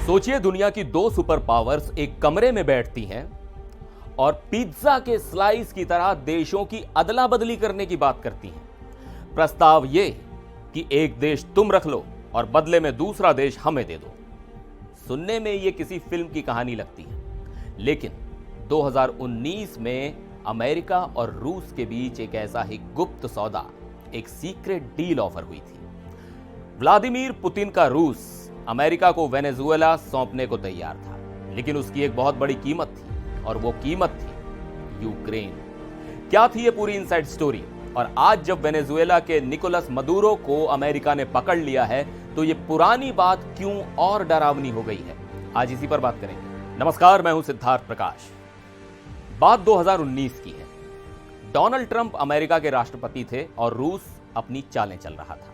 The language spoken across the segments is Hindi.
सोचिए दुनिया की दो सुपर पावर्स एक कमरे में बैठती हैं और पिज्जा के स्लाइस की तरह देशों की अदला बदली करने की बात करती हैं। प्रस्ताव ये कि एक देश तुम रख लो और बदले में दूसरा देश हमें दे दो। सुनने में ये किसी फिल्म की कहानी लगती है, लेकिन 2019 में अमेरिका और रूस के बीच एक ऐसा ही गुप्त सौदा, एक सीक्रेट डील ऑफर हुई थी। व्लादिमीर पुतिन का रूस अमेरिका को वेनेजुएला सौंपने को तैयार था, लेकिन उसकी एक बहुत बड़ी कीमत थी और वो कीमत थी यूक्रेन। क्या थी ये पूरी इनसाइड स्टोरी? और आज जब वेनेजुएला के निकोलस मदुरो को अमेरिका ने पकड़ लिया है तो ये पुरानी बात क्यों और डरावनी हो गई है, आज इसी पर बात करेंगे। नमस्कार, मैं हूं सिद्धार्थ प्रकाश। बात 2019 की है। डोनाल्ड ट्रंप अमेरिका के राष्ट्रपति थे और रूस अपनी चालें चल रहा था।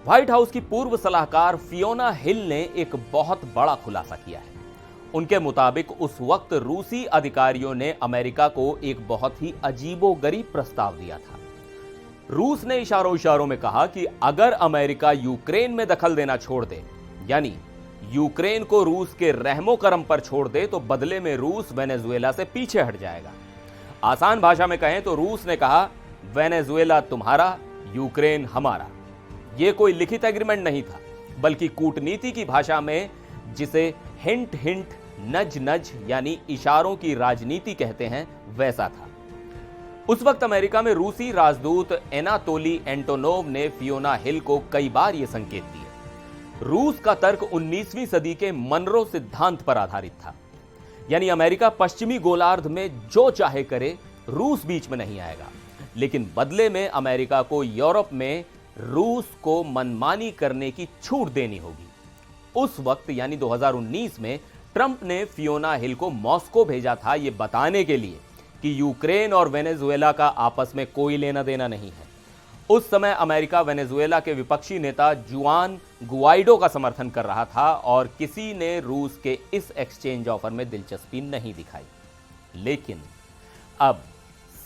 व्हाइट हाउस की पूर्व सलाहकार फियोना हिल ने एक बहुत बड़ा खुलासा किया है। उनके मुताबिक उस वक्त रूसी अधिकारियों ने अमेरिका को एक बहुत ही अजीबोगरीब प्रस्ताव दिया था। रूस ने इशारों इशारों में कहा कि अगर अमेरिका यूक्रेन में दखल देना छोड़ दे, यानी यूक्रेन को रूस के रहमो करम पर छोड़ दे, तो बदले में रूस वेनेजुएला से पीछे हट जाएगा। आसान भाषा में कहें तो रूस ने कहा, वेनेजुएला तुम्हारा, यूक्रेन हमारा। यह कोई लिखित एग्रीमेंट नहीं था, बल्कि कूटनीति की भाषा में जिसे हिंट हिंट, नज नज यानी इशारों की राजनीति कहते हैं, वैसा था। उस वक्त अमेरिका में रूसी राजदूत एनातोली एंटोनोव ने फियोना हिल को कई बार यह संकेत दिए। रूस का तर्क 19वीं सदी के मनरो सिद्धांत पर आधारित था, यानी अमेरिका पश्चिमी गोलार्ध में जो चाहे करे, रूस बीच में नहीं आएगा। लेकिन बदले में अमेरिका को यूरोप में रूस को मनमानी करने की छूट देनी होगी। उस वक्त यानी 2019 में ट्रंप ने फियोना हिल को मॉस्को भेजा था यह बताने के लिए कि यूक्रेन और वेनेजुएला का आपस में कोई लेना देना नहीं है। उस समय अमेरिका वेनेजुएला के विपक्षी नेता जुआन गुआइडो का समर्थन कर रहा था और किसी ने रूस के इस एक्सचेंज ऑफर में दिलचस्पी नहीं दिखाई। लेकिन अब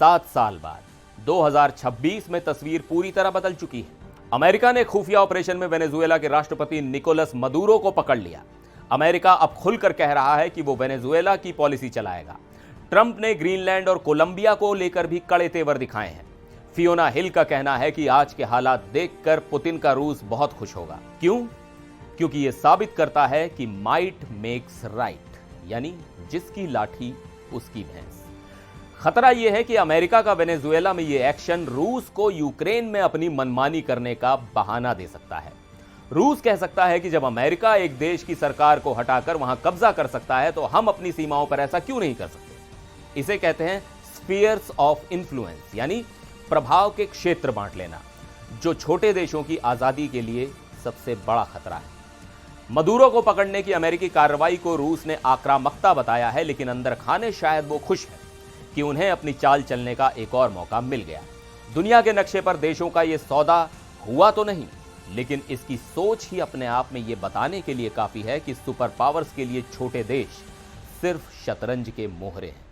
7 साल बाद 2026 में तस्वीर पूरी तरह बदल चुकी है। अमेरिका ने खुफिया ऑपरेशन में वेनेजुएला के राष्ट्रपति निकोलस मदुरो को पकड़ लिया। अमेरिका अब खुलकर कह रहा है कि वो वेनेजुएला की पॉलिसी चलाएगा। ट्रंप ने ग्रीनलैंड और कोलंबिया को लेकर भी कड़े तेवर दिखाए हैं। फियोना हिल का कहना है कि आज के हालात देखकर पुतिन का रूस बहुत खुश होगा। क्यों? क्योंकि यह साबित करता है कि माइट मेक्स राइट, यानी जिसकी लाठी उसकी भैंस। खतरा यह है कि अमेरिका का वेनेजुएला में यह एक्शन रूस को यूक्रेन में अपनी मनमानी करने का बहाना दे सकता है। रूस कह सकता है कि जब अमेरिका एक देश की सरकार को हटाकर वहां कब्जा कर सकता है तो हम अपनी सीमाओं पर ऐसा क्यों नहीं कर सकते। इसे कहते हैं स्फीयर्स ऑफ इन्फ्लुएंस, यानी प्रभाव के क्षेत्र बांट लेना, जो छोटे देशों की आजादी के लिए सबसे बड़ा खतरा है। मदुरो को पकड़ने की अमेरिकी कार्रवाई को रूस ने आक्रामकता बताया है, लेकिन अंदर खाने शायद वो खुश है कि उन्हें अपनी चाल चलने का एक और मौका मिल गया। दुनिया के नक्शे पर देशों का यह सौदा हुआ तो नहीं, लेकिन इसकी सोच ही अपने आप में यह बताने के लिए काफी है कि सुपर पावर्स के लिए छोटे देश सिर्फ शतरंज के मोहरे हैं।